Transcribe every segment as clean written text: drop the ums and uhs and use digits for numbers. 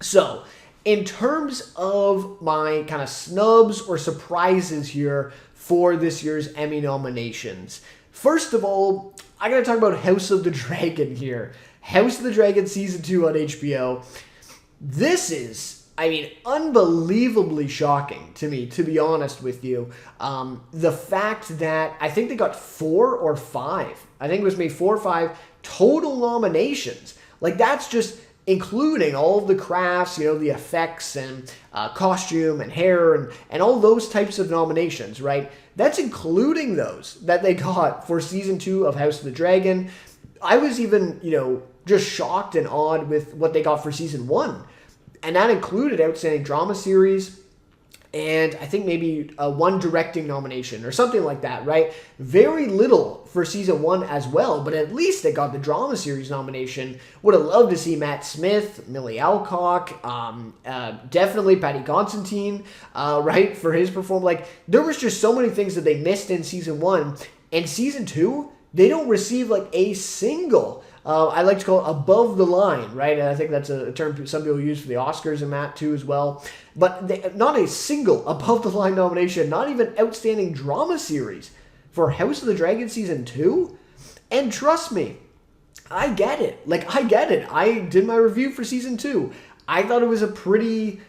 So, in terms of my kind of snubs or surprises here for this year's Emmy nominations, first of all, I gotta talk about House of the Dragon here. House of the Dragon Season 2 on HBO. This is, unbelievably shocking to me, to be honest with you. The fact that I think they got 4 or 5, I think it was maybe 4 or 5 total nominations. Like, that's just including all of the crafts, the effects and costume and hair and all those types of nominations, right? That's including those that they got for Season 2 of House of the Dragon. I was even, just shocked and awed with what they got for Season 1. And that included Outstanding Drama Series and I think maybe one directing nomination or something like that, right? Very little for Season 1 as well, but at least they got the Drama Series nomination. Would have loved to see Matt Smith, Millie Alcock, definitely Patty Constantine, right, for his performance. Like, there was just so many things that they missed in Season 1. And Season 2, they don't receive like a single I like to call it above the line, right? And I think that's a term some people use for the Oscars and that too as well. But not a single above the line nomination, not even Outstanding Drama Series for House of the Dragon Season 2. And trust me, I get it. Like, I get it. I did my review for Season 2. I thought it was a pretty,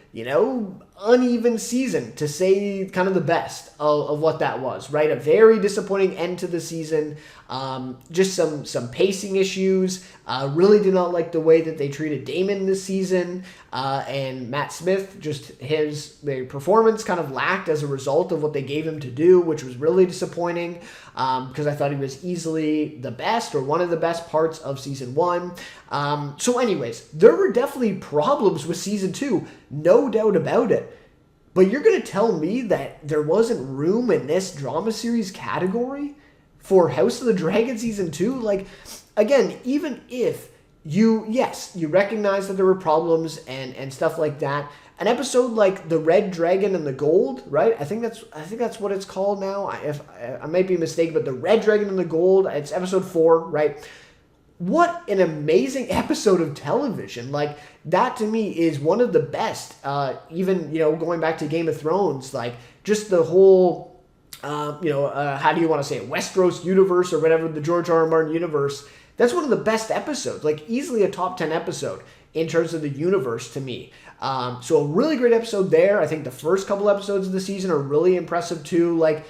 uneven season, to say kind of the best of what that was, right? A very disappointing end to the season. Just some pacing issues. Really did not like the way that they treated Damon this season. And Matt Smith, just their performance kind of lacked as a result of what they gave him to do, which was really disappointing. Because I thought he was easily the best or one of the best parts of Season 1. So anyways, there were definitely problems with Season 2, no doubt about it. But you're going to tell me that there wasn't room in this drama series category for House of the Dragon Season 2? Like, again, even if you recognize that there were problems and stuff like that, an episode like The Red Dragon and the Gold, right? I think that's what it's called now. I might be mistaken, but The Red Dragon and the Gold, it's episode 4, right? What an amazing episode of television. Like, that to me is one of the best. Even, going back to Game of Thrones, like, just the whole, how do you want to say it? Westeros universe or whatever, the George R. R. Martin universe. That's one of the best episodes. Like, easily a top 10 episode in terms of the universe to me. So a really great episode there. I think the first couple episodes of the season are really impressive too. Like,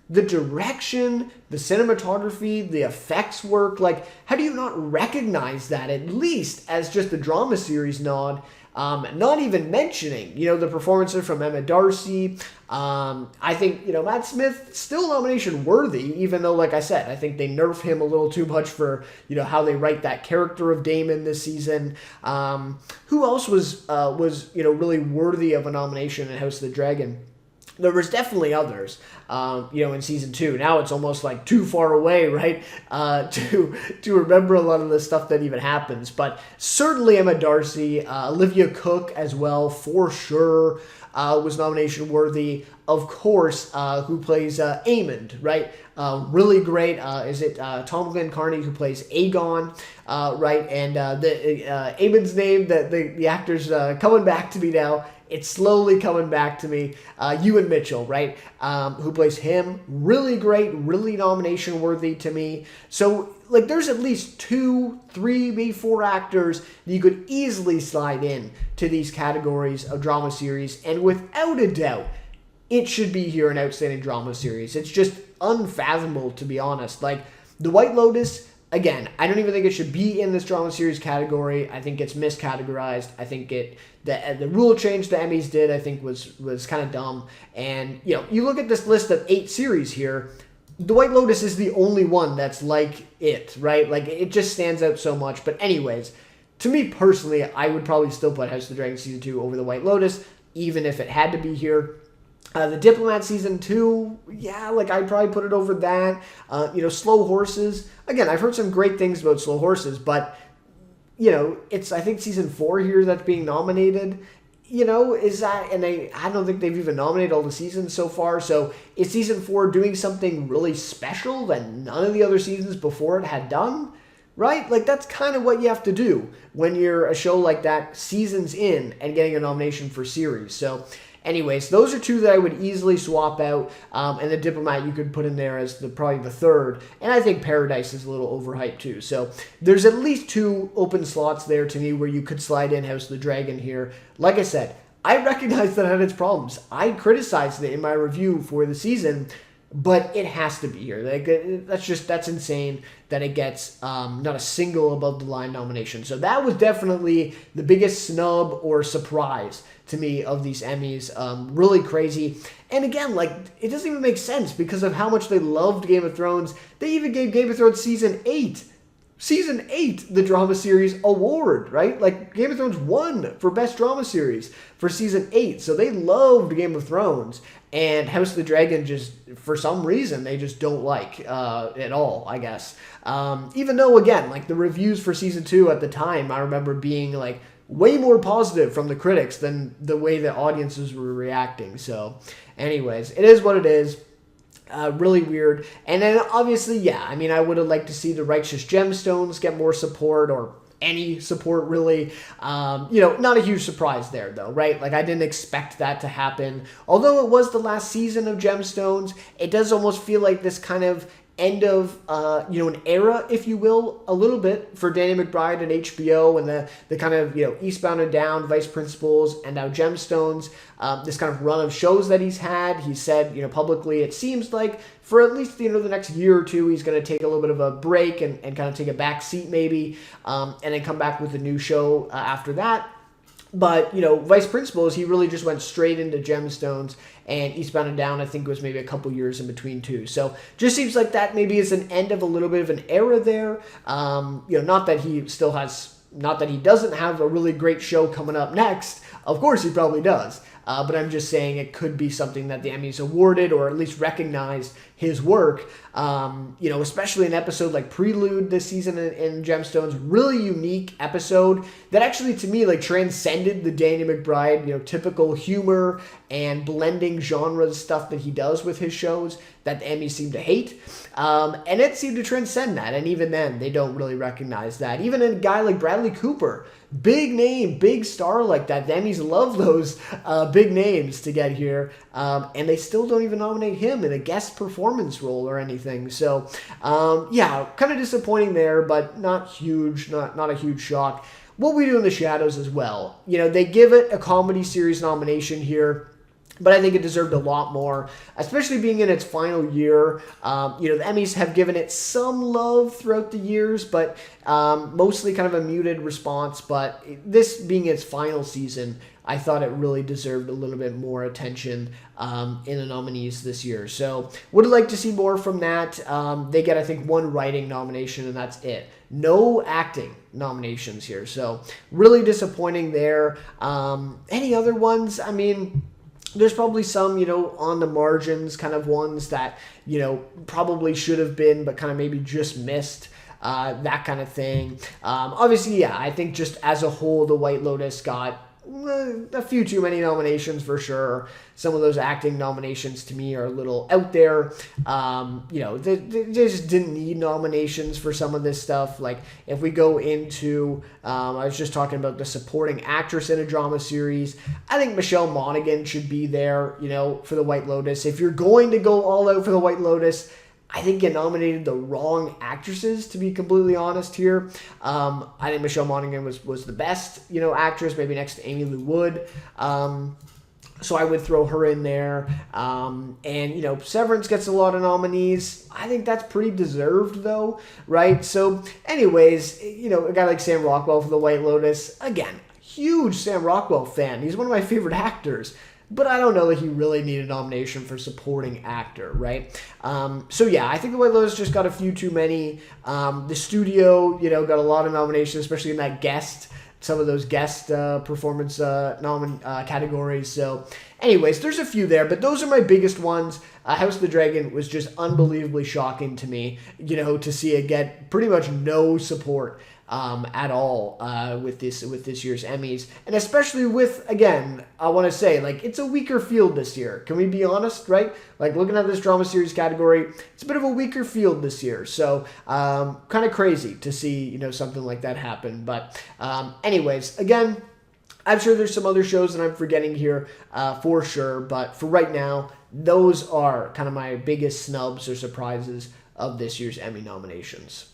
the direction, the cinematography, the effects work, like, how do you not recognize that at least as just a drama series nod? Not even mentioning, the performances from Emma Darcy. I think, Matt Smith, still nomination worthy, even though, like I said, I think they nerf him a little too much for, how they write that character of Damon this season. Who else was really worthy of a nomination in House of the Dragon? There was definitely others, in Season 2. Now it's almost like too far away, right, to remember a lot of the stuff that even happens. But certainly Emma Darcy, Olivia Cook as well, for sure, was nomination worthy. Of course, who plays Aemond, right? Really great. Is it Tom Glenn Carney who plays Aegon, right? And Aemond's name, that the actor's coming back to me now. It's slowly coming back to me. Ewan Mitchell, right? Who plays him. Really great, really nomination worthy to me. So, like, there's at least 2, 3, maybe 4 actors that you could easily slide in to these categories of drama series. And without a doubt, it should be here in Outstanding Drama Series. It's just unfathomable, to be honest. Like, The White Lotus, again, I don't even think it should be in this drama series category. I think it's miscategorized. I think the rule change the Emmys did, I think, was kind of dumb. And, you look at this list of 8 series here, The White Lotus is the only one that's like it, right? Like, it just stands out so much. But anyways, to me personally, I would probably still put House of the Dragon Season 2 over The White Lotus, even if it had to be here. The Diplomat Season 2, I'd probably put it over that. Slow Horses. Again, I've heard some great things about Slow Horses, but, it's, I think, Season 4 here that's being nominated. Is that, and I don't think they've even nominated all the seasons so far, so is Season 4 doing something really special that none of the other seasons before it had done? right? Like, that's kind of what you have to do when you're a show like that, seasons in, and getting a nomination for series. So, anyways, those are two that I would easily swap out, and The Diplomat you could put in there as probably the third, and I think Paradise is a little overhyped too. So there's at least two open slots there to me where you could slide in House of the Dragon here. Like I said, I recognize that it had its problems. I criticized it in my review for the season, but it has to be here. Like, that's insane that it gets not a single above the line nomination. So that was definitely the biggest snub or surprise to me of these Emmys. Really crazy. And again, like, it doesn't even make sense because of how much they loved Game of Thrones. They even gave Game of Thrones Season 8, the drama series award, right? Like, Game of Thrones won for Best Drama Series for Season 8. So they loved Game of Thrones. And House of the Dragon just, for some reason, they just don't like at all, I guess. Even though, again, like, the reviews for Season 2 at the time, I remember being, like, way more positive from the critics than the way the audiences were reacting. So, anyways, it is what it is. Really weird. And then, obviously, yeah, I mean, I would have liked to see the Righteous Gemstones get more support, or any support, really. Not a huge surprise there, though, right? Like, I didn't expect that to happen. Although it was the last season of Gemstones, it does almost feel like this kind of end of, an era, if you will, a little bit for Danny McBride and HBO, and the kind of, Eastbound and Down, Vice Principals, and now Gemstones, this kind of run of shows that he's had. He said, publicly, it seems like for at least, the next year or two, he's going to take a little bit of a break and kind of take a back seat maybe, and then come back with a new show after that. But, Vice Principals, he really just went straight into Gemstones, and Eastbound and Down, I think, was maybe a couple years in between too. So just seems like that maybe is an end of a little bit of an era there. Not that he doesn't have a really great show coming up next. Of course he probably does. But I'm just saying it could be something that the Emmys awarded or at least recognized his work. Especially an episode like Prelude this season in Gemstones, really unique episode that actually to me like transcended the Danny McBride, typical humor and blending genres stuff that he does with his shows that the Emmys seem to hate. And it seemed to transcend that. And even then, they don't really recognize that. Even a guy like Bradley Cooper, big name, big star like that. The Emmys love those big names to get here. And they still don't even nominate him in a guest performance role or anything. So, kind of disappointing there, but not huge, not a huge shock. What We Do in the Shadows as well. They give it a comedy series nomination here, but I think it deserved a lot more, especially being in its final year. The Emmys have given it some love throughout the years, but mostly kind of a muted response. But this being its final season, I thought it really deserved a little bit more attention in the nominees this year. So would like to see more from that. They get, I think, one writing nomination, and that's it. No acting nominations here. So really disappointing there. Any other ones? I mean, there's probably some, on the margins kind of ones that, probably should have been, but kind of maybe just missed, that kind of thing. Obviously, yeah, I think just as a whole, The White Lotus got a few too many nominations for sure. Some of those acting nominations to me are a little out there. They just didn't need nominations for some of this stuff. Like if we go into, I was just talking about the supporting actress in a drama series. I think Michelle Monaghan should be there, for The White Lotus. If you're going to go all out for The White Lotus, I think you nominated the wrong actresses, to be completely honest here. I think Michelle Monaghan was the best, actress, maybe next to Amy Lou Wood. So I would throw her in there. And Severance gets a lot of nominees. I think that's pretty deserved, though, right? So anyways, a guy like Sam Rockwell for The White Lotus, again, huge Sam Rockwell fan. He's one of my favorite actors. But I don't know that he really needed a nomination for supporting actor, right? I think The White Lotus just got a few too many. The studio, got a lot of nominations, especially in that some of those guest performance categories. So anyways, there's a few there, but those are my biggest ones. House of the Dragon was just unbelievably shocking to me, to see it get pretty much no support at all with this year's Emmys, and especially with, again, I want to say, like, it's a weaker field this year. Can we be honest, right? Like, looking at this drama series category, it's a bit of a weaker field this year. So kind of crazy to see, something like that happen. But anyways, again, I'm sure there's some other shows that I'm forgetting here for sure. But for right now, those are kind of my biggest snubs or surprises of this year's Emmy nominations.